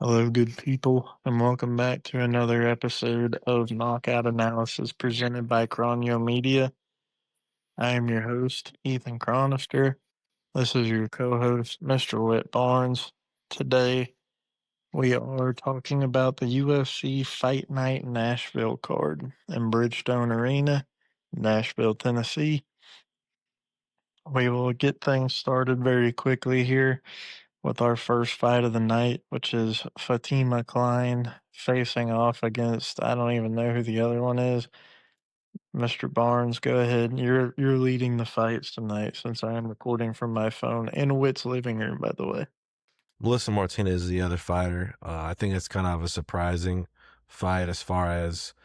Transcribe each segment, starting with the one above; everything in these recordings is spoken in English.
Hello, good people, and welcome back to another episode of Knockout Analysis presented by Cron Media. I am your host, Ethan Chronister. This is your co-host, Mr. Whit Barnes. Today, we are talking about the UFC Fight Night Nashville card in Bridgestone Arena, Nashville, Tennessee. We will get things started very quickly here with our first fight of the night, which is Fatima Klein facing off against I don't even know who the other one is. Mr. Barnes, go ahead. You're leading the fights tonight since I am recording from my phone in Witt's living room, by the way. Melissa Martinez is the other fighter. I think it's kind of a surprising fight as far as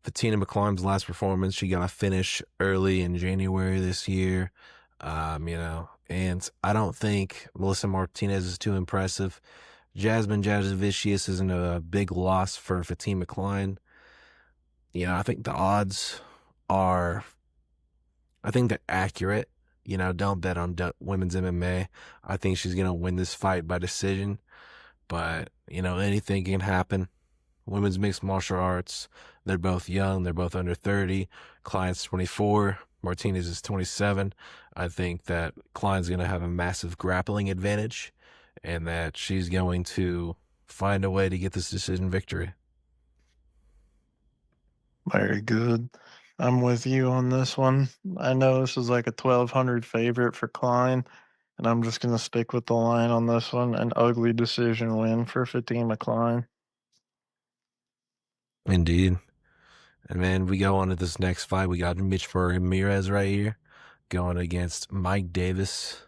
Fatima McClellan's last performance. She got a finish early in January this year, and I don't think Melissa Martinez is too impressive. Jasmine Jasovicius isn't a big loss for Fatima McClellan. I think the odds are, I think they're accurate. Don't bet on women's MMA. I think she's going to win this fight by decision. But, anything can happen. Women's mixed martial arts, they're both young. They're both under 30. Klein's 24. Martinez is 27. I think that Klein's going to have a massive grappling advantage and that she's going to find a way to get this decision victory. Very good. I'm with you on this one. I know this is like a 1,200 favorite for Klein, and I'm just going to stick with the line on this one. An ugly decision win for Fatima Klein. Indeed. And then we go on to this next fight. We got Mitch Ramirez right here going against Mike Davis.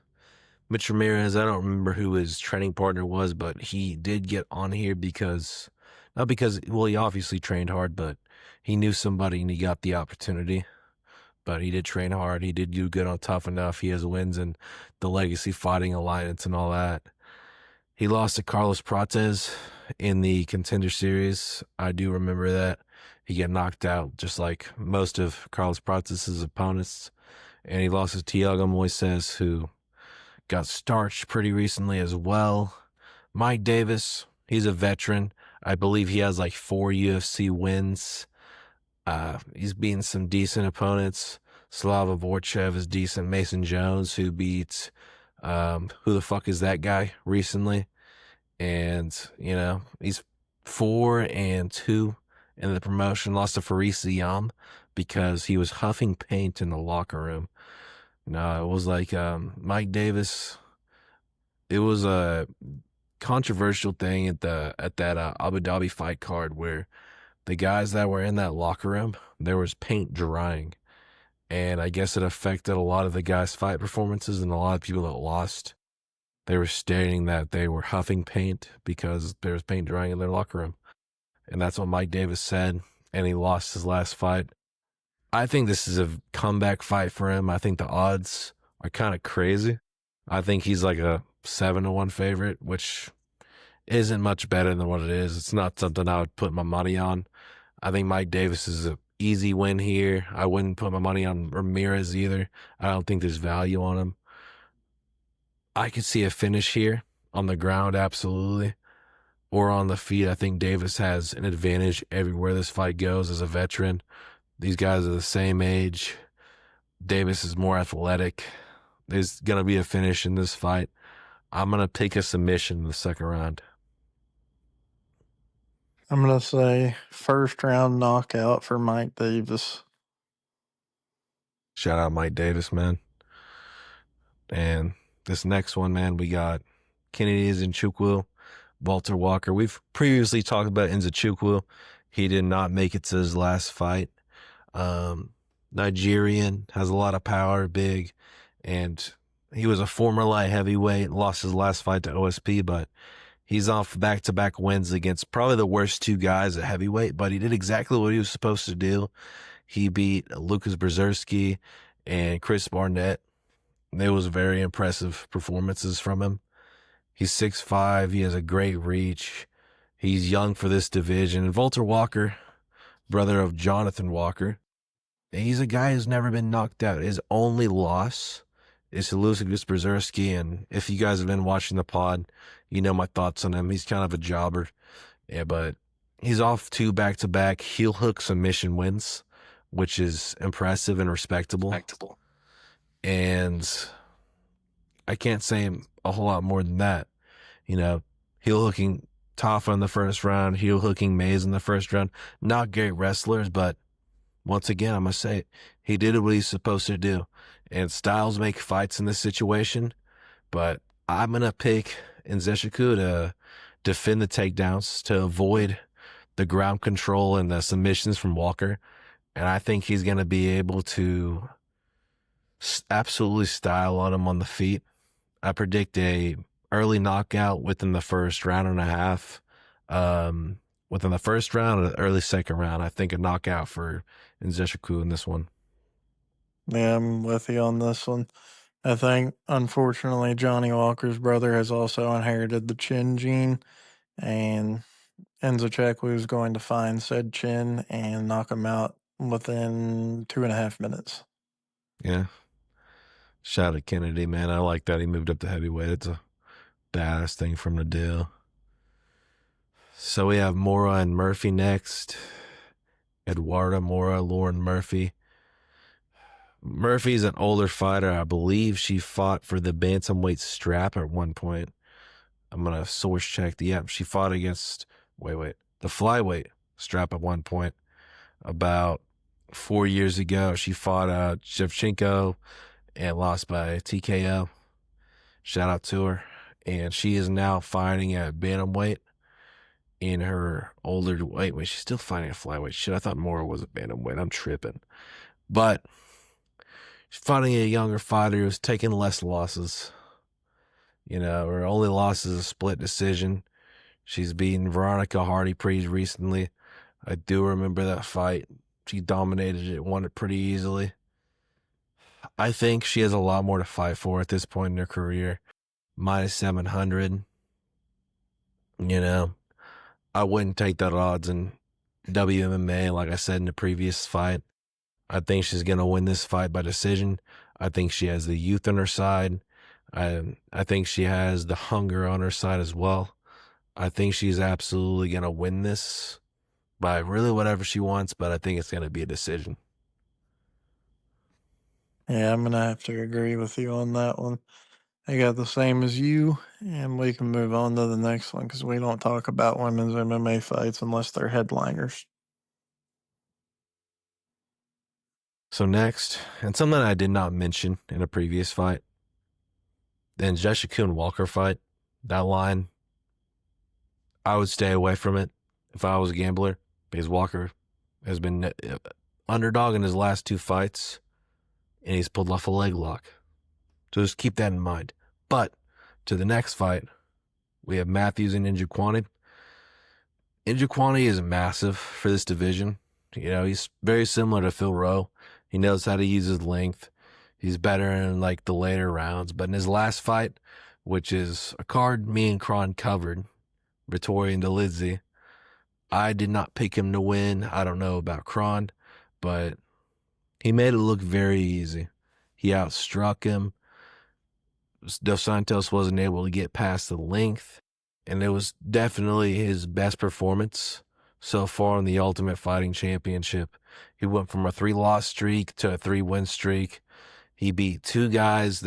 Mitch Ramirez, I don't remember who his training partner was, but he did get on here because, not because, well, he obviously trained hard, but he knew somebody and he got the opportunity. But he did train hard. He did do good on Tough Enough. He has wins in the Legacy Fighting Alliance and all that. He lost to Carlos Prates in the Contender Series. I do remember that. He got knocked out just like most of Carlos Prates' opponents. And he lost to Tiago Moises, who got starched pretty recently as well. Mike Davis, he's a veteran. I believe he has like 4 UFC wins. He's beaten some decent opponents. Slava Vorchev is decent. Mason Jones, who beat, who the fuck is that guy recently? And, he's 4-2 in the promotion. Lost to Faris Yam because he was huffing paint in the locker room. No, it was like Mike Davis. It was a controversial thing at that Abu Dhabi fight card where the guys that were in that locker room, there was paint drying, and I guess it affected a lot of the guys' fight performances, and a lot of people that lost, they were stating that they were huffing paint because there was paint drying in their locker room, and that's what Mike Davis said, and he lost his last fight. I think this is a comeback fight for him. I think the odds are kind of crazy. I think he's like a 7-1 favorite, which isn't much better than what it is. It's not something I would put my money on. I think Mike Davis is an easy win here. I wouldn't put my money on Ramirez either. I don't think there's value on him. I could see a finish here on the ground, absolutely, or on the feet. I think Davis has an advantage everywhere this fight goes as a veteran. These guys are the same age. Davis is more athletic. There's going to be a finish in this fight. I'm going to pick a submission in the second round. I'm going to say first round knockout for Mike Davis. Shout out Mike Davis, man. And this next one, man, we got Kennedy Nzechukwu, Walter Walker. We've previously talked about Nzechukwu. He did not make it to his last fight. Nigerian, has a lot of power, big, and he was a former light heavyweight, lost his last fight to OSP, but he's off back-to-back wins against probably the worst 2 guys at heavyweight, but he did exactly what he was supposed to do. He beat Lucas Brzezinski and Chris Barnett. It was very impressive performances from him. He's 6'5". He has a great reach. He's young for this division. And Walter Walker, brother of Jonathan Walker, he's a guy who's never been knocked out. His only loss is Ilusik Brzezinski, and if you guys have been watching the pod, you know my thoughts on him. He's kind of a jobber, yeah, but he's off 2 back-to-back heel hook submission wins, which is impressive and respectable. And I can't say a whole lot more than that. You know, heel hooking Tafa in the first round, heel hooking Mays in the first round. Not great wrestlers, but once again, I must say, he did what he's supposed to do. And styles make fights in this situation, but I'm going to pick Nzechukwu to defend the takedowns, to avoid the ground control and the submissions from Walker. And I think he's going to be able to absolutely style on him on the feet. I predict a early knockout within the first round and a half. Within the first round or the early second round, I think a knockout for Nzechukwu in this one. Yeah, I'm with you on this one. I think, unfortunately, Johnny Walker's brother has also inherited the chin gene, and Nzechukwu is going to find said chin and knock him out within 2.5 minutes. Yeah. Shout out to Kennedy, man. I like that he moved up to heavyweight. It's a badass thing from the deal. So we have Mora and Murphy next. Eduardo Mora, Lauren Murphy. Murphy's an older fighter. I believe she fought for the bantamweight strap at one point. I'm going to source check she fought against, the flyweight strap at one point. About 4 years ago, she fought Shevchenko and lost by TKO. Shout out to her. And she is now fighting at bantamweight in her older weight. Wait, she's still fighting at flyweight. Shit, I thought Mora was a bantamweight. I'm tripping. But she's fighting a younger fighter who's taking less losses. You know, her only loss is a split decision. She's beaten Veronica Hardy pretty recently. I do remember that fight. She dominated it, won it pretty easily. I think she has a lot more to fight for at this point in her career. Minus 700. You know, I wouldn't take that odds in WMMA, like I said in the previous fight. I think she's going to win this fight by decision. I think she has the youth on her side. I think she has the hunger on her side as well. I think she's absolutely going to win this by really whatever she wants, but I think it's going to be a decision. Yeah, I'm going to have to agree with you on that one. I got the same as you, and we can move on to the next one because we don't talk about women's MMA fights unless they're headliners. So next, and something I did not mention in a previous fight, the Nzechukwu and Walker fight, that line, I would stay away from it if I was a gambler because Walker has been underdog in his last 2 fights, and he's pulled off a leg lock. So just keep that in mind. But to the next fight, we have Matthews and Njokuani. Njokuani is massive for this division. You know, he's very similar to Phil Rowe. He knows how to use his length. He's better in like the later rounds. But in his last fight, which is a card me and Cron covered, Vittori and Delizzi, I did not pick him to win. I don't know about Cron, but he made it look very easy. He outstruck him. Dos Santos wasn't able to get past the length, and it was definitely his best performance so far in the Ultimate Fighting Championship. He went from a 3-loss streak to a 3-win streak. He beat 2 guys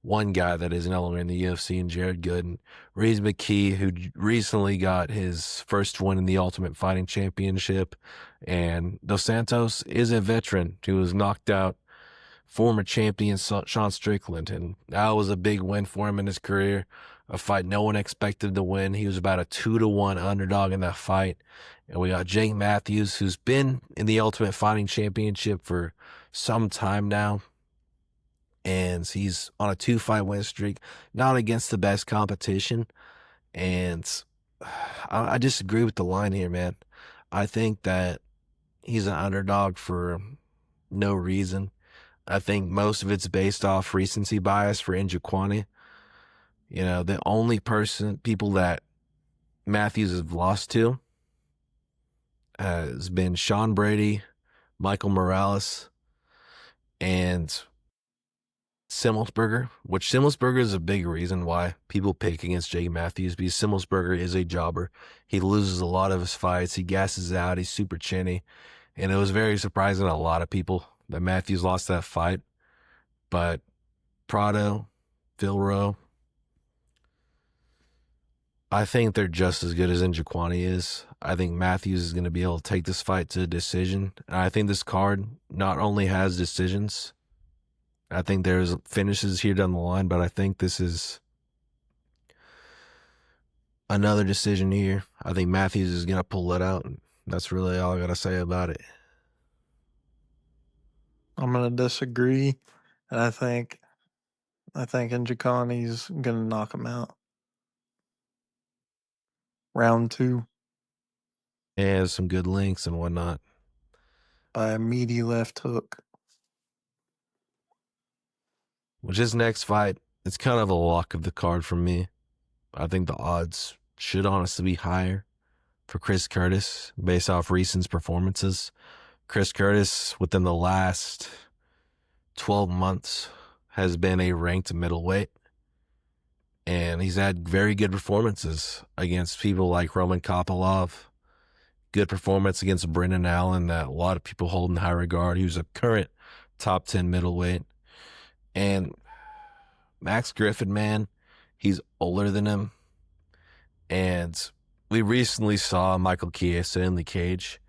one guy that is no longer in the UFC, and Jared Gooden. Reese McKee, who recently got his first win in the Ultimate Fighting Championship. And Dos Santos is a veteran who was knocked out former champion Sean Strickland, and that was a big win for him in his career. A fight no one expected to win. He was about a 2-1 underdog in that fight. And we got Jake Matthews, who's been in the Ultimate Fighting Championship for some time now, and he's on a 2-fight win streak, not against the best competition. And I disagree with the line here, man. I think that he's an underdog for no reason. I think most of it's based off recency bias for Njokuani. You know, the only people that Matthews has lost to has been Sean Brady, Michael Morales, and Simmelsberger, which Simmelsberger is a big reason why people pick against Jake Matthews, because Simmelsberger is a jobber. He loses a lot of his fights. He gasses out. He's super chinny. And it was very surprising to a lot of people that Matthews lost that fight. But Prado, Phil Rowe, I think they're just as good as Njokwani is. I think Matthews is going to be able to take this fight to a decision. And I think this card not only has decisions, I think there's finishes here down the line, but I think this is another decision here. I think Matthews is going to pull it out. And that's really all I got to say about it. I'm going to disagree. And I think Njokwani's going to knock him out. Round 2. And some good links and whatnot. By a meaty left hook. Which his next fight, it's kind of a lock of the card for me. I think the odds should honestly be higher for Chris Curtis based off recent performances. Chris Curtis, within the last 12 months, has been a ranked middleweight. And he's had very good performances against people like Roman Kopylov. Good performance against Brendan Allen that a lot of people hold in high regard. He was a current top 10 middleweight. And Max Griffin, man, he's older than him. And we recently saw Michael Chiesa in the cage,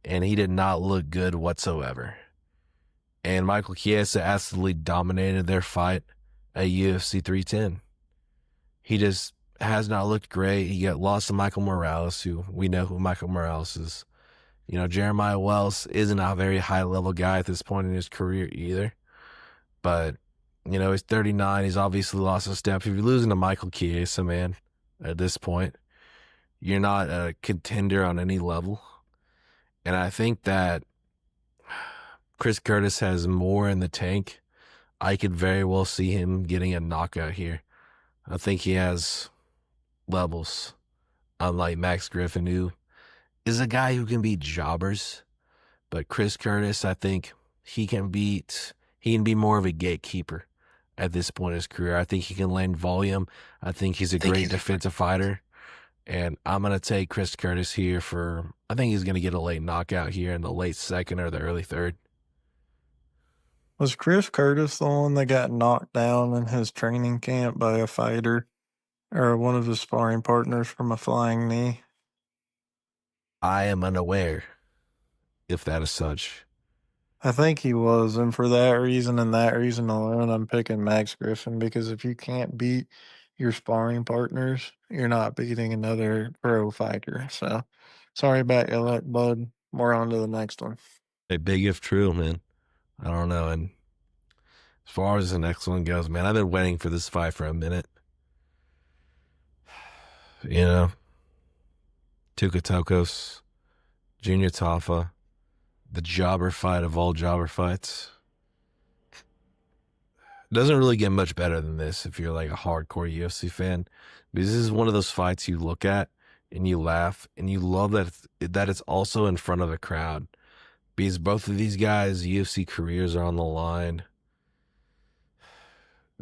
and he did not look good whatsoever. And Michael Chiesa absolutely dominated their fight at UFC 310. He just has not looked great. He got lost to Michael Morales, who we know who Michael Morales is. You know, Jeremiah Wells isn't a very high-level guy at this point in his career either. But, you know, he's 39. He's obviously lost a step. If you're losing to Michael Chiesa, man, at this point, you're not a contender on any level. And I think that Chris Curtis has more in the tank. I could very well see him getting a knockout here. I think he has levels, unlike Max Griffin, who is a guy who can beat jobbers. But Chris Curtis, I think he can be more of a gatekeeper at this point in his career. I think he can land volume. I think he's a great defensive fighter. And I'm going to take Chris Curtis here I think he's going to get a late knockout here in the late second or the early third. Was Chris Curtis the one that got knocked down in his training camp by a fighter or one of his sparring partners from a flying knee? I am unaware if that is such. I think he was, and for that reason and that reason alone, I'm picking Max Griffin, because if you can't beat your sparring partners, you're not beating another pro fighter. So, sorry about your luck, bud. We're on to the next one. A big if true, man. I don't know. And as far as the next one goes, man, I've been waiting for this fight for a minute. You know, Tuco Tokkos, Junkor Tafa, the jobber fight of all jobber fights. It doesn't really get much better than this if you're like a hardcore UFC fan, because this is one of those fights you look at and you laugh and you love that it's also in front of a crowd, because both of these guys' UFC careers are on the line.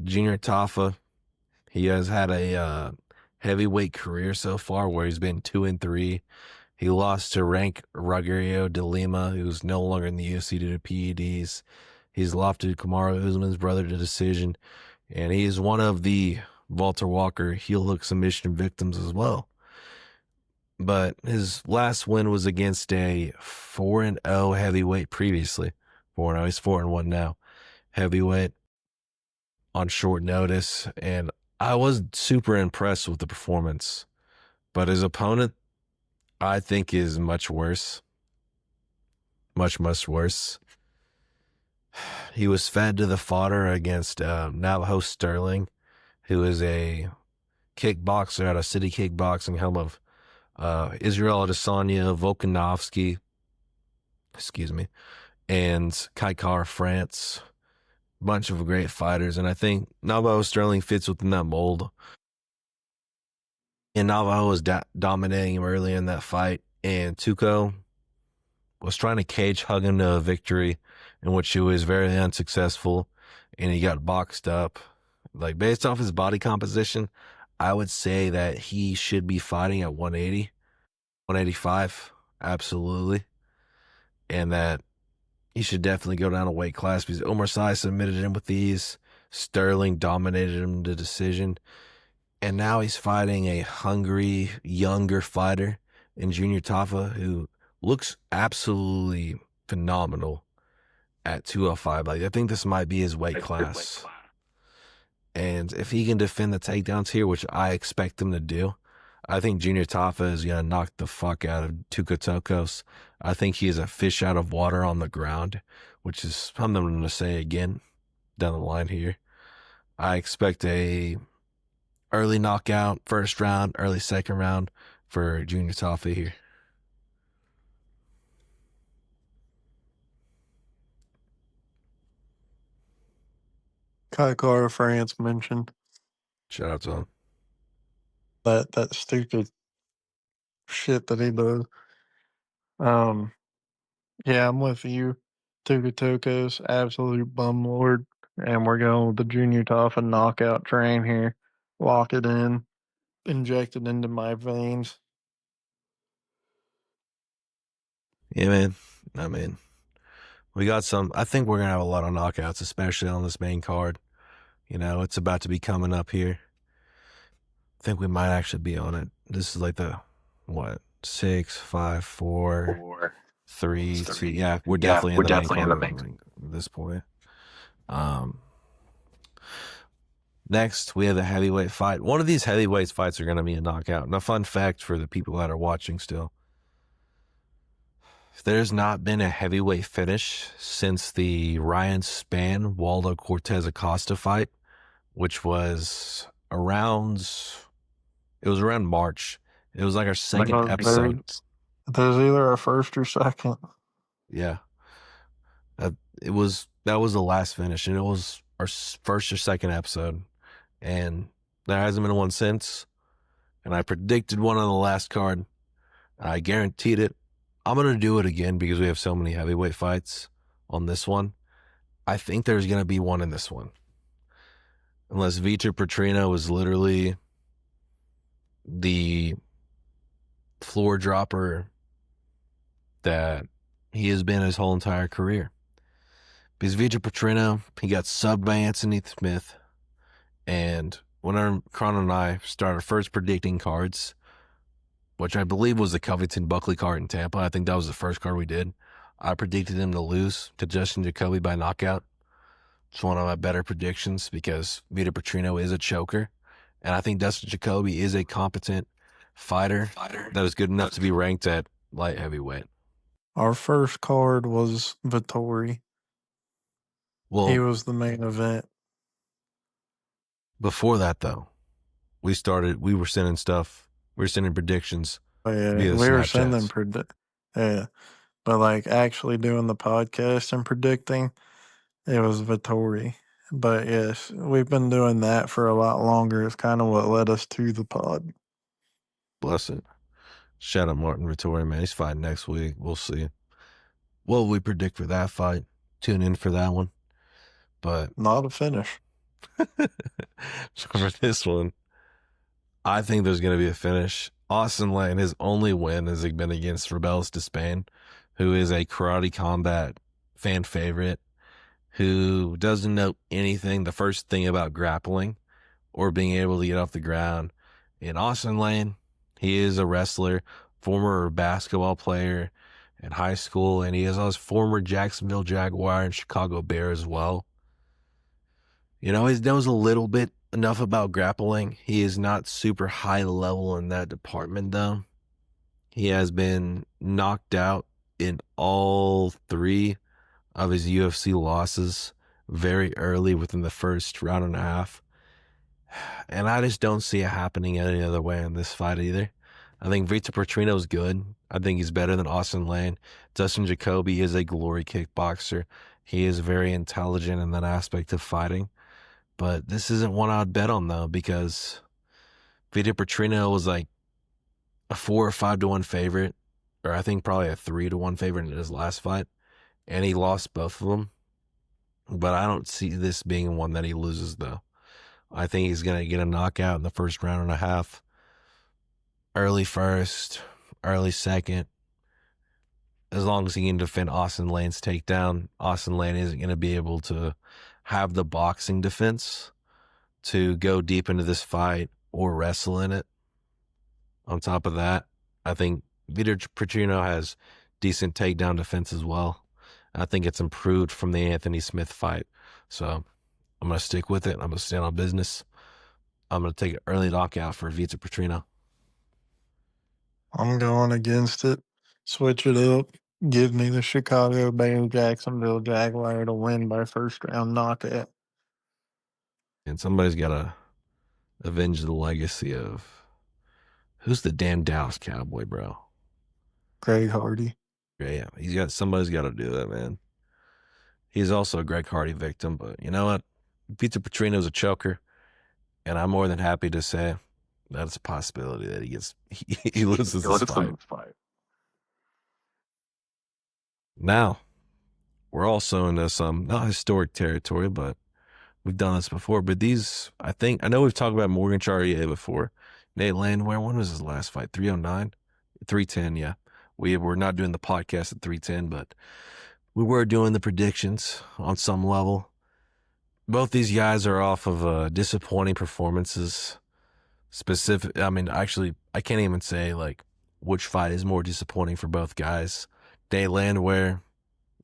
Junkor Tafa, he has had a heavyweight career so far where he's been 2-3. He lost to Rank Rogerio de Lima, who's no longer in the UFC due to PEDs. He's lost to Kamaru Usman's brother to decision, and he is one of the Walter Walker heel hook submission victims as well. But his last win was against a 4-0 heavyweight previously. 4-0, he's 4-1 now. Heavyweight on short notice, and I was super impressed with the performance. But his opponent, I think, is much worse. Much, much worse. He was fed to the fodder against Navajo Sterling, who is a kickboxer out of City Kickboxing, home of Israel Adesanya, Volkanovski, and Kaikar France. Bunch of great fighters, and I think Navajo Sterling fits within that mold. And Navajo was dominating him early in that fight, and Tuco was trying to cage hug him to a victory, in which he was very unsuccessful. and he got boxed up. Like, based off his body composition, I would say that he should be fighting at 180, 185, absolutely. And that he should definitely go down a weight class because Omar Sy submitted him with these. Sterling dominated him to decision. And now he's fighting a hungry, younger fighter in Junkor Tafa who looks absolutely phenomenal at 205. Like, I think this might be his weight class. And if he can defend the takedowns here, which I expect him to do, I think Junkor Tafa is going to knock the fuck out of Tuco Tokkos. I think he is a fish out of water on the ground, which is something I'm going to say again down the line here. I expect a early knockout, first round, early second round for Junkor Tafa here. Kai Kara France mentioned Shout out to him. that stupid shit that he does. Yeah, I'm with you. Tuco Tokkos, absolute bum lord. And we're going with the Junkor Tafa knockout train here. Lock it in. Inject it into my veins. Yeah, man. I mean, we got some. I think we're going to have a lot of knockouts, especially on this main card. You know, it's about to be coming up here. I think we might actually be on it. This is like the, what, 6, 5, 4, 3, 2. Yeah, we're definitely in the main card at this point. Next, we have the heavyweight fight. One of these heavyweight fights are going to be a knockout. And a fun fact for the people that are watching still. There's not been a heavyweight finish since the Ryan Spann Waldo Cortez Acosta fight, which was around March. It was like our second episode. There's either a first or second. Yeah. That was the last finish, and it was our first or second episode. And there hasn't been one since. And I predicted one on the last card. I guaranteed it. I'm going to do it again because we have so many heavyweight fights on this one. I think there's going to be one in this one. Unless Vitor Petrino is literally the floor dropper that he has been his whole entire career. Because Vitor Petrino, he got subbed by Anthony Smith. And when Cron and I started first predicting cards, which I believe was the Covington Buckley card in Tampa, I think that was the first card we did, I predicted him to lose to Justin Jacoby by knockout. It's one of my better predictions because Vitor Petrino is a choker. And I think Justin Jacoby is a competent fighter that is good enough to be ranked at light heavyweight. Our first card was Vettori. Well, he was the main event. Before that, though, we were sending stuff. We were sending predictions. Oh, yeah, we were sending yeah. But like actually doing the podcast and predicting, it was Vettori. But yes, we've been doing that for a lot longer. It's kind of what led us to the pod. Bless it. Shout out Martin Vettori, man. He's fighting next week. We'll see. What will we predict for that fight? Tune in for that one. But not a finish. So for this one, I think there's going to be a finish. Austin Lane, his only win has been against Rebels Despain, who is a Karate Combat fan favorite, who doesn't know anything, the first thing about grappling or being able to get off the ground. In Austin Lane, he is a wrestler, former basketball player in high school, and he is a former Jacksonville Jaguar and Chicago Bear as well. You know, he knows a little bit enough about grappling. He is not super high level in that department, though. He has been knocked out in all 3 of his UFC losses very early within the first round and a half. And I just don't see it happening any other way in this fight either. I think Vitor Petrino is good. I think he's better than Austin Lane. Justin Jacoby is a glory kickboxer. He is very intelligent in that aspect of fighting. But this isn't one I'd bet on, though, because Vitor Petrino was like a 4 or 5-1 favorite, or I think probably a 3-1 favorite in his last fight, and he lost both of them. but I don't see this being one that he loses, though. I think he's going to get a knockout in the first round and a half. Early first, early second. As long as he can defend Austin Lane's takedown, Austin Lane isn't going to be able to have the boxing defense to go deep into this fight or wrestle in it. On top of that, I think Vitor Petrino has decent takedown defense as well. I think it's improved from the Anthony Smith fight. So I'm going to stick with it. I'm going to stand on business. I'm going to take an early knockout for Vitor Petrino. I'm going against it. Switch it up. Give me the Chicago Bears Jacksonville Jaguar to win by first round knockout. And somebody's got to avenge the legacy of who's the Dan Dallas Cowboy, bro? Greg Hardy. Yeah, somebody's got to do that, man. He's also a Greg Hardy victim, but you know what? Vitor Petrino's a choker, and I'm more than happy to say that it's a possibility that he loses this fight. Now, we're also into some not historic territory, but we've done this before. But I know we've talked about Morgan Charrier before. Nate Landwehr, when was his last fight? 309? 310, yeah. We were not doing the podcast at 310, but we were doing the predictions on some level. Both these guys are off of disappointing performances. Actually, I can't even say like which fight is more disappointing for both guys. Nate Landwehr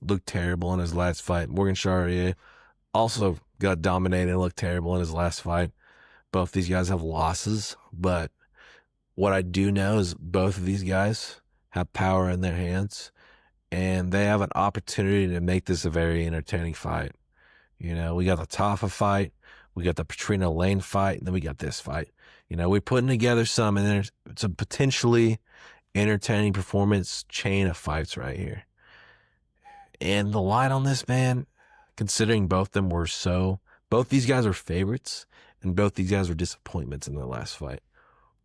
looked terrible in his last fight. Morgan Charrier also got dominated and looked terrible in his last fight. Both these guys have losses, but what I do know is both of these guys have power in their hands, and they have an opportunity to make this a very entertaining fight. You know, we got the Tafa fight, we got the Petrino Lane fight, and then we got this fight. You know, we're putting together it's a potentially entertaining performance chain of fights right here. And the line on this, man, considering both these guys are favorites, and both these guys were disappointments in their last fight.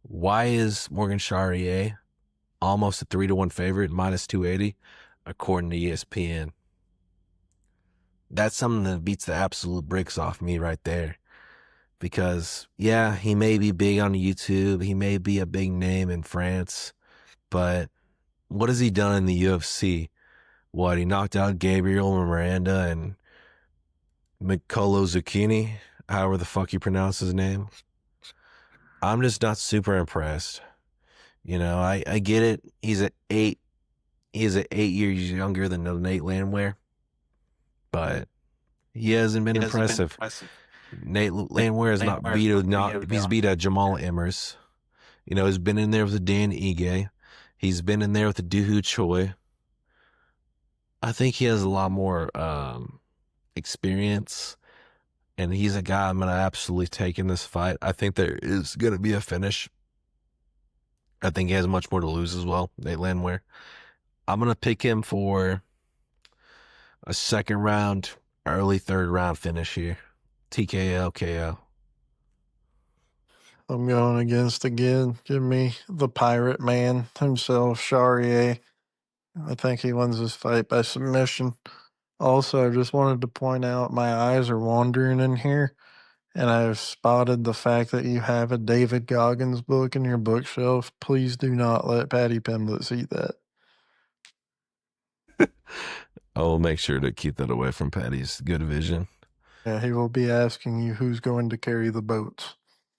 Why is Morgan Charrier almost a 3-1 favorite, minus 280, according to ESPN? That's something that beats the absolute bricks off me right there. Because, yeah, he may be big on YouTube. He may be a big name in France. But what has he done in the UFC? What, he knocked out Gabriel Miranda and Mikolo Zucchini, however the fuck you pronounce his name. I'm just not super impressed. You know, I get it. He's 8 years younger than Nate Landwehr, but he hasn't been impressive. Nate Landwehr has he's beat a Jamal Emmers. You know, he's been in there with a Dan Ige. He's been in there with a Doohoo Choi. I think he has a lot more experience, and he's a guy I'm going to absolutely take in this fight. I think there is going to be a finish. I think he has much more to lose as well, Nate Landwehr. I'm going to pick him for a second round, early third round finish here. TKO, KO. I'm going against again. Give me the Pirate Man himself, Charrier. I think he wins this fight by submission. Also, I just wanted to point out my eyes are wandering in here, and I've spotted the fact that you have a David Goggins book in your bookshelf. Please do not let Patty Pimblett see that. I will make sure to keep that away from Patty's good vision. Yeah, he will be asking you who's going to carry the boats.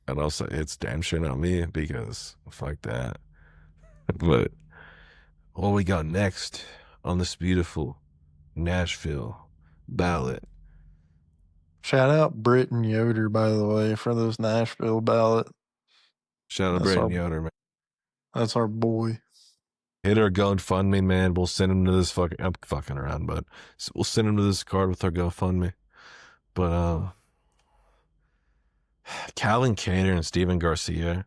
And I'll say it's damn sure not me, because fuck that. But what we got next on this beautiful Nashville ballot? Shout out Britton Yoder, by the way, for this Nashville ballot. Shout out Britton Yoder, man. That's our boy. Hit our GoFundMe, man. We'll send him to this I'm fucking around, but we'll send him to this card with our GoFundMe. But Calvin Kattar and Steven Garcia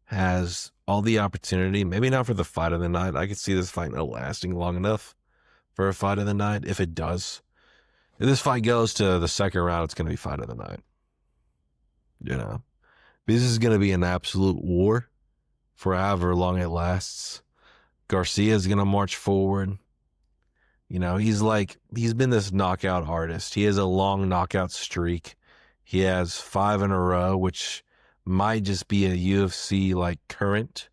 has all the opportunity, maybe not for the fight of the night. I could see this fight not lasting long enough for a fight of the night. If it does, if this fight goes to the second round, it's going to be fight of the night. You know, this is going to be an absolute war for however long it lasts. Garcia is going to march forward. You know, he's been this knockout artist. He has a long knockout streak. He has 5 in a row, which might just be a UFC like current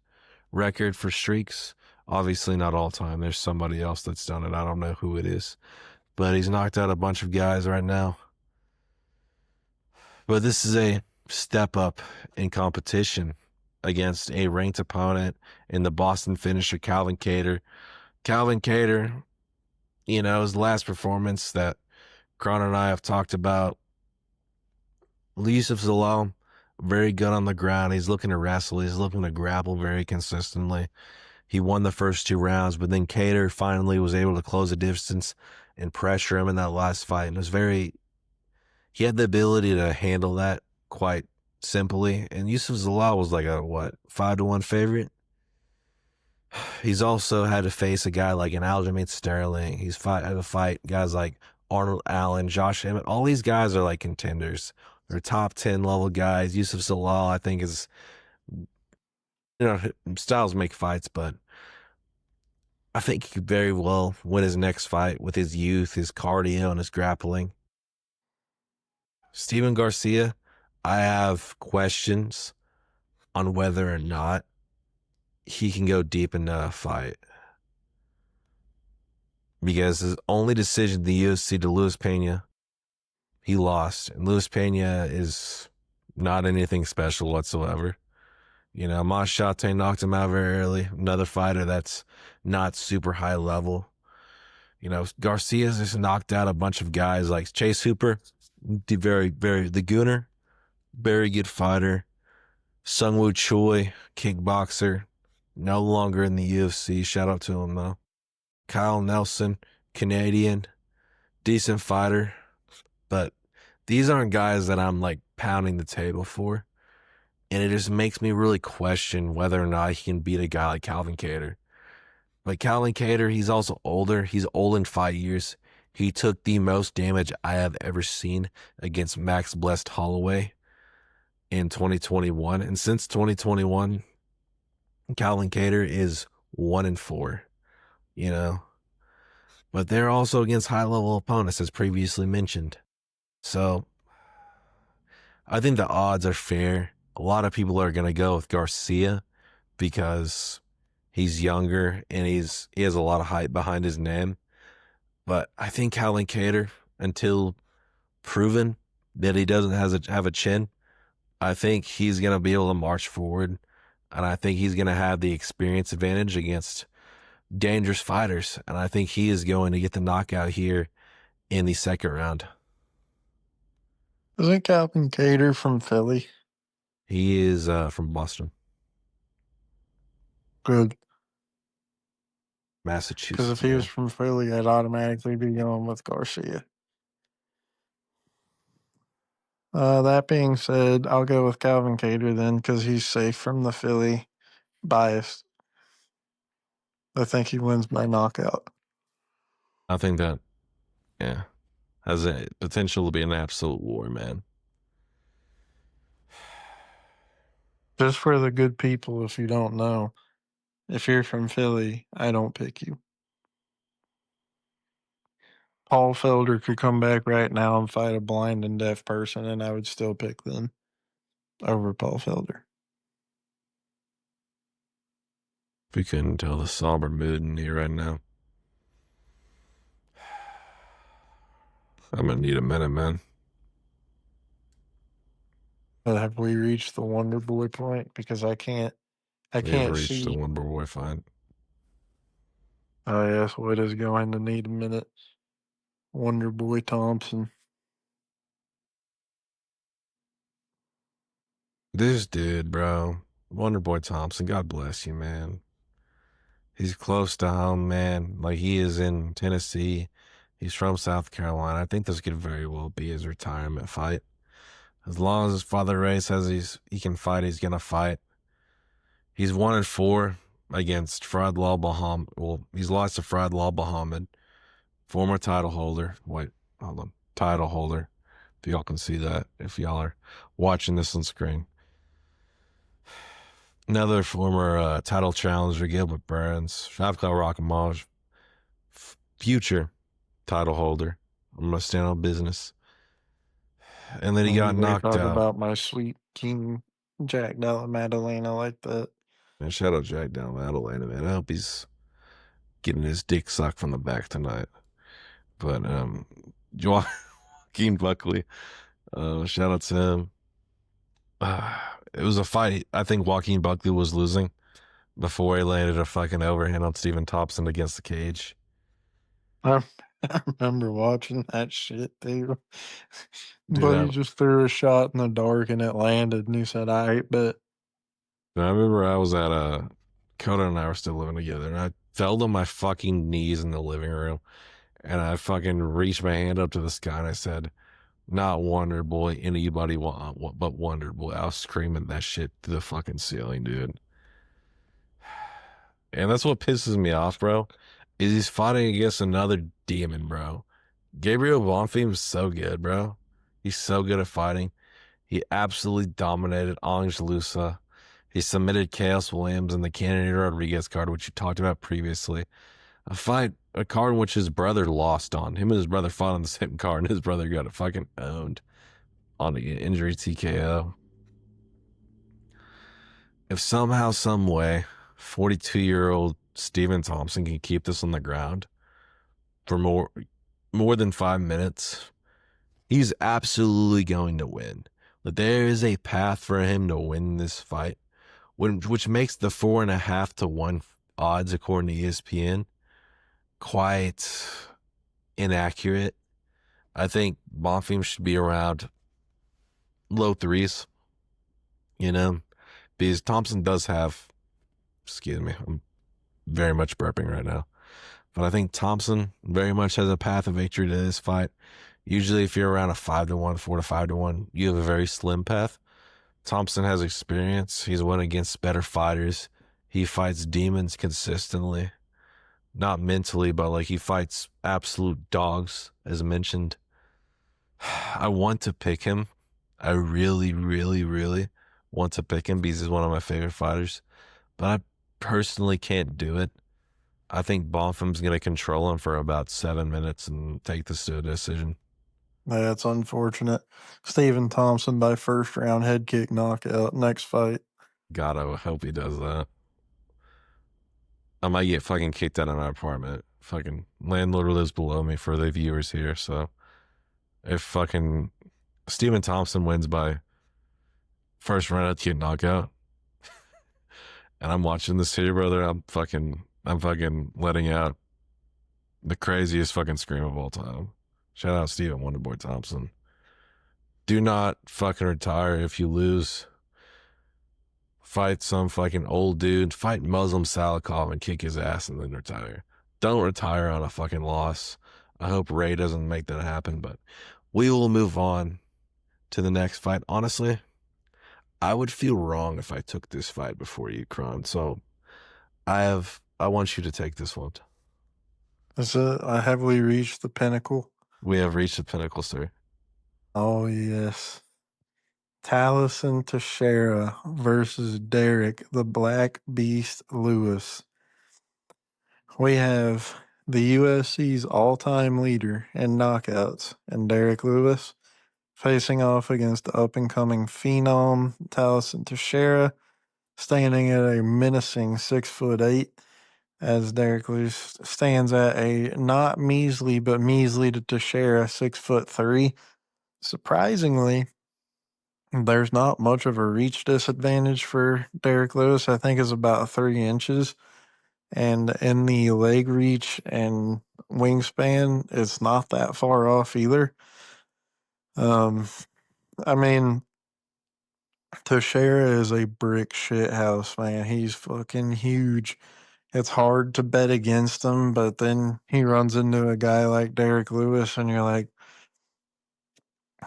record for streaks. Obviously not all time. There's somebody else that's done it. I don't know who it is. But he's knocked out a bunch of guys right now. But this is a step up in competition against a ranked opponent in the Boston finisher, Calvin Kattar. Calvin Kattar, you know, his last performance that Cron and I have talked about. Yusuf Zalal, very good on the ground. He's looking to wrestle. He's looking to grapple very consistently. He won the first 2 rounds, but then Kattar finally was able to close the distance and pressure him in that last fight. And it was he had the ability to handle that quite simply. And Yusuf Zalal was like a, 5-1 favorite? He's also had to face a guy like an Aljamain Sterling. He's had to fight guys like Arnold Allen, Josh Emmett. All these guys are like contenders. They're top 10 level guys. Yusuf Zalal, I think, is, you know, styles make fights, but I think he could very well win his next fight with his youth, his cardio, and his grappling. Steven Garcia, I have questions on whether or not he can go deep into a fight. Because his only decision in the UFC to Luis Pena, he lost. And Luis Pena is not anything special whatsoever. You know, Machate knocked him out very early. Another fighter that's not super high level. You know, Garcia's just knocked out a bunch of guys like Chase Hooper, the Gooner, very good fighter. Sungwoo Choi, kickboxer, no longer in the UFC. Shout out to him though. Kyle Nelson, Canadian, decent fighter. But these aren't guys that I'm like pounding the table for. And it just makes me really question whether or not he can beat a guy like Calvin Kattar. But Calvin Kattar, he's also older. He's old in 5 years. He took the most damage I have ever seen against Max Blessed Holloway in 2021. And since 2021, Calvin Kattar is 1-4, you know. But they're also against high-level opponents, as previously mentioned. So I think the odds are fair. A lot of people are going to go with Garcia because he's younger and he has a lot of hype behind his name. But I think Calvin Kattar, until proven that he doesn't have a chin, I think he's going to be able to march forward. And I think he's going to have the experience advantage against dangerous fighters. And I think he is going to get the knockout here in the second round. Isn't Calvin Kattar from Philly? He is from Boston. Good. Massachusetts. Because if he was from Philly, I'd automatically be going with Garcia. That being said, I'll go with Calvin Kattar then because he's safe from the Philly bias. I think he wins by knockout. I think that, yeah, has a potential to be an absolute war, man. Just for the good people, if you don't know, if you're from Philly, I don't pick you. Paul Felder could come back right now and fight a blind and deaf person, and I would still pick them over Paul Felder. We couldn't tell the somber mood in here right now. I'm going to need a minute, man. But have we reached the Wonderboy point? Because I can't reached see. the Wonderboy fight. Oh, yes, what is going to need a minute? Wonderboy Thompson. This dude, bro. Wonderboy Thompson, God bless you, man. He's close to home, man. Like, he is in Tennessee. He's from South Carolina. I think this could very well be his retirement fight. As long as his father Ray says he can fight, he's going to fight. He's 1-4 against Fard Lal Muhammad. Well, he's lost to Fard Lal Muhammad, former title holder. Wait, hold on. Title holder. If y'all can see that, if y'all are watching this on screen. Another former title challenger, Gilbert Burns, Shavkat Rakhimov, future title holder. I'm gonna stand on business. And then he got Anybody knocked talk out. about my sweet King Jack Della Maddalena like that? And shout out Jack down Atlanta, man. I hope he's getting his dick sucked from the back tonight. But Joaquin Buckley, shout out to him. It was a fight. I think Joaquin Buckley was losing before he landed a fucking overhand on Stephen Thompson against the cage. I, I remember watching that shit too. Dude, But he just threw a shot in the dark and it landed, and he said, "I bet." I remember I was at Coda and I were still living together, and I fell to my fucking knees in the living room, and I fucking reached my hand up to the sky and I said, "Not Wonder Boy, anybody want but Wonder Boy." I was screaming that shit to the fucking ceiling, dude. And that's what pisses me off, bro, is he's fighting against another demon, bro. Gabriel Bonfim's so good, bro. He's so good at fighting. He absolutely dominated Ange Lusa. He submitted Chaos Williams in the Kennedy Rodriguez card, which you talked about previously. A card in which his brother lost on. Him and his brother fought on the same card, and his brother got it fucking owned on the injury TKO. If somehow, some way, 42-year-old Stephen Thompson can keep this on the ground for more than 5 minutes, he's absolutely going to win. But there is a path for him to win this fight, which makes the 4.5-1 odds, according to ESPN, quite inaccurate. I think Bonfim should be around low threes, because Thompson does have, excuse me, I'm very much burping right now, but I think Thompson very much has a path of victory to this fight. Usually if you're around a 5-1, 4-5-1, you have a very slim path. Thompson has experience. He's won against better fighters. He fights demons consistently. Not mentally, but like he fights absolute dogs, as mentioned. I want to pick him. I really, really, really want to pick him because he's one of my favorite fighters. But I personally can't do it. I think Bonfim's going to control him for about 7 minutes and take this to a decision. That's unfortunate. Stephen Thompson by first round head kick knockout. Next fight. God, I hope he does that. I might get fucking kicked out of my apartment. Fucking landlord lives below me for the viewers here. So if fucking Stephen Thompson wins by first round head kick knockout, and I'm watching this here, brother, I'm fucking letting out the craziest fucking scream of all time. Shout out Stephen Wonderboy Thompson. Do not fucking retire if you lose. Fight some fucking old dude. Fight Muslim Salikov and kick his ass and then retire. Don't retire on a fucking loss. I hope Ray doesn't make that happen, but we will move on to the next fight. Honestly, I would feel wrong if I took this fight before you, Cron. So I want you to take this one. Have we reached the pinnacle? We have reached the pinnacle, sir. Oh, yes. Taliesin Teixeira versus Derek the Black Beast Lewis. We have the UFC's all-time leader in knockouts, and Derek Lewis, facing off against the up-and-coming phenom Taliesin Teixeira, standing at a menacing 6'8", as Derek Lewis stands at a not measly but measly to Teixeira 6'3". Surprisingly, there's not much of a reach disadvantage for Derek Lewis. I think it's about 3 inches. And in the leg reach and wingspan, it's not that far off either. I mean, Teixeira is a brick shit house, man. He's fucking huge. It's hard to bet against him, but then he runs into a guy like Derek Lewis, and you're like,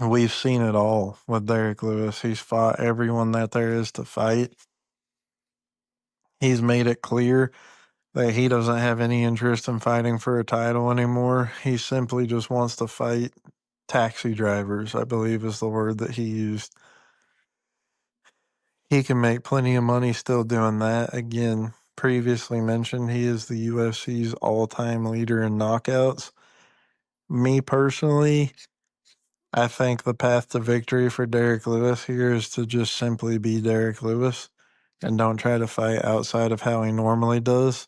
we've seen it all with Derek Lewis. He's fought everyone that there is to fight. He's made it clear that he doesn't have any interest in fighting for a title anymore. He simply just wants to fight taxi drivers, I believe is the word that he used. He can make plenty of money still doing that. Again, previously mentioned, he is the UFC's all-time leader in knockouts. Me personally, I think the path to victory for Derek Lewis here is to just simply be Derek Lewis and don't try to fight outside of how he normally does.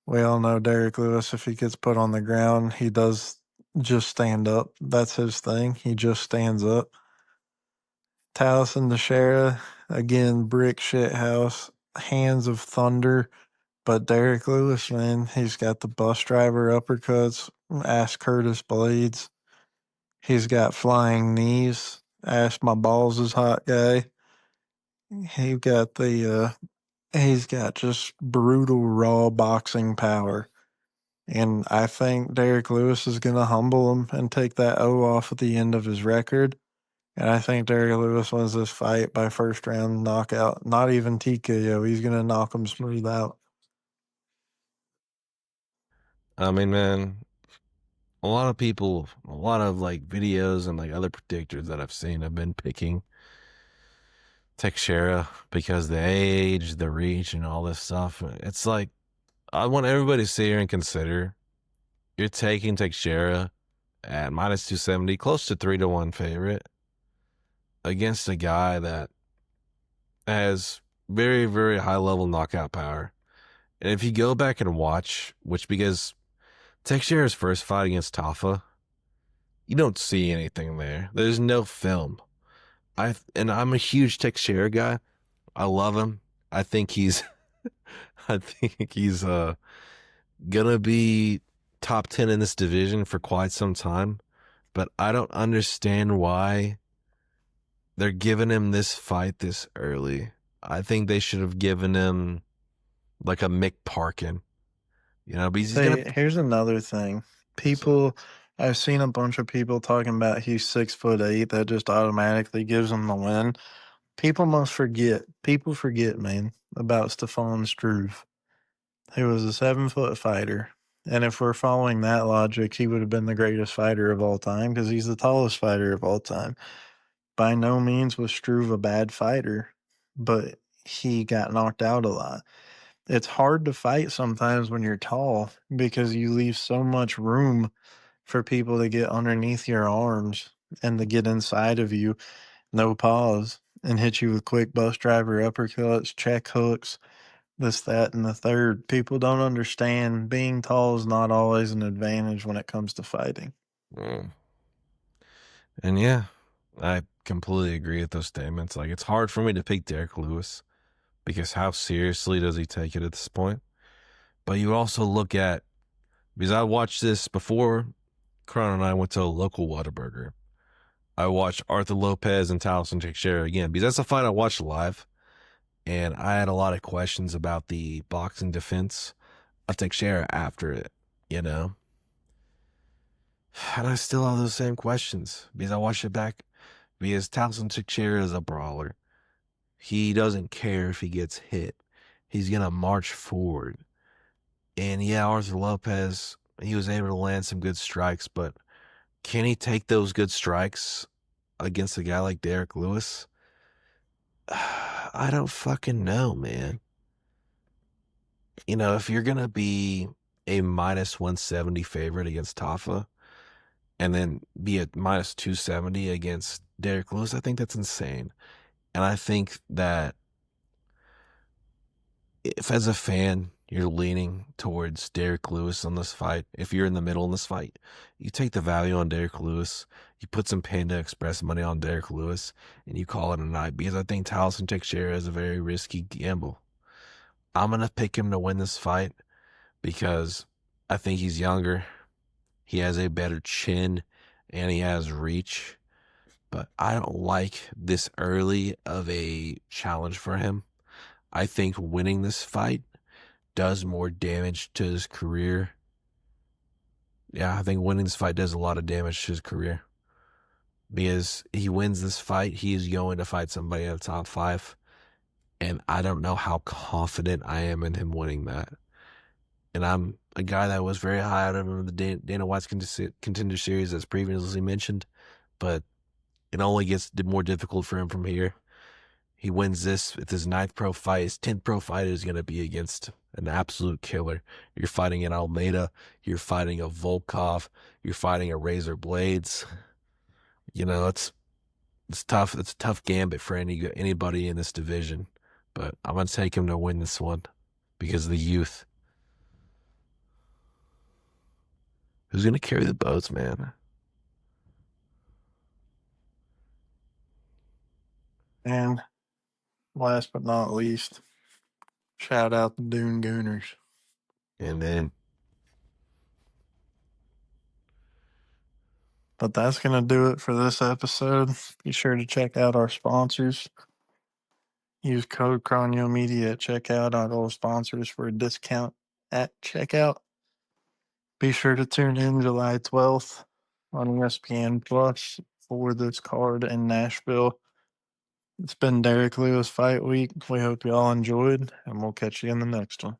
We all know Derek Lewis, if he gets put on the ground, he does just stand up. That's his thing. He just stands up. Teixeira, again, brick shit house, hands of thunder. But Derek Lewis, man, he's got the bus driver uppercuts. Ask Curtis Blades. He's got flying knees. Ask my balls is hot guy. He got the he's got just brutal raw boxing power. And I think Derek Lewis is gonna humble him and take that O off at the end of his record. And I think Derek Lewis wins this fight by first round knockout. Not even TKO. He's gonna knock him smooth out. I mean, man, a lot of people, a lot of like videos and like other predictors that I've seen have been picking Teixeira because the age, the reach, and all this stuff. It's like, I want everybody to sit here and consider you're taking Teixeira at minus 270, close to 3-1 favorite, against a guy that has very, very high level knockout power. And if you go back and watch, which because Teixeira's first fight against Tafa, you don't see anything there. There's no film. I'm a huge Teixeira guy. I love him. I think he's I think he's gonna be top 10 in this division for quite some time. But I don't understand why they're giving him this fight this early. I think they should have given him like a Mick Parkin. You know, because Here's another thing. I've seen a bunch of people talking about he's 6'8", that just automatically gives him the win. People forget, man, about Stefan Struve. He was a 7-foot fighter. And if we're following that logic, he would have been the greatest fighter of all time because he's the tallest fighter of all time. By no means was Struve a bad fighter, but he got knocked out a lot. It's hard to fight sometimes when you're tall because you leave so much room for people to get underneath your arms and to get inside of you, no pause, and hit you with quick bus driver uppercuts, check hooks, this, that, and the third. People don't understand being tall is not always an advantage when it comes to fighting. And yeah, I completely agree with those statements. Like, it's hard for me to pick Derek Lewis because how seriously does he take it at this point? But you also look at, because I watched this before Cron and I went to a local Whataburger. I watched Arthur Lopez and Taliesin Teixeira again because that's a fight I watched live. And I had a lot of questions about the boxing defense of Teixeira after it, you know? And I still have those same questions because I watched it back because Taliesin Teixeira is a brawler. He doesn't care if he gets hit. He's going to march forward. And yeah, Arthur Lopez, he was able to land some good strikes, but can he take those good strikes against a guy like Derek Lewis? I don't fucking know, man. You know, if you're going to be a minus 170 favorite against Tafa and then be at minus 270 against Derek Lewis, I think that's insane. And I think that if as a fan you're leaning towards Derek Lewis on this fight, if you're in the middle in this fight, you take the value on Derek Lewis, you put some Panda Express money on Derek Lewis, and you call it a night because I think Taliesin Teixeira is a very risky gamble. I'm going to pick him to win this fight because I think he's younger, he has a better chin, and he has reach. But I don't like this early of a challenge for him. I think winning this fight does more damage to his career. Yeah, I think winning this fight does a lot of damage to his career. Because he wins this fight, he is going to fight somebody in the top 5. And I don't know how confident I am in him winning that. And I'm a guy that was very high out of him in the Dana White's Contender Series, as previously mentioned. But it only gets more difficult for him from here. he wins this with his 9th pro fight. His 10th pro fight is going to be against an absolute killer. You're fighting an Almeida. You're fighting a Volkov. You're fighting a Razor Blades. You know, it's tough. It's a tough gambit for anybody in this division. But I'm going to take him to win this one because of the youth. Who's going to carry the boats, man? And last but not least, shout out the Dune Gooners. And then, but that's going to do it for this episode. Be sure to check out our sponsors. Use code CronioMedia at checkout on all sponsors for a discount at checkout. Be sure to tune in July 12th on ESPN Plus for this card in Nashville. It's been Derek Lewis Fight Week. We hope you all enjoyed, and we'll catch you in the next one.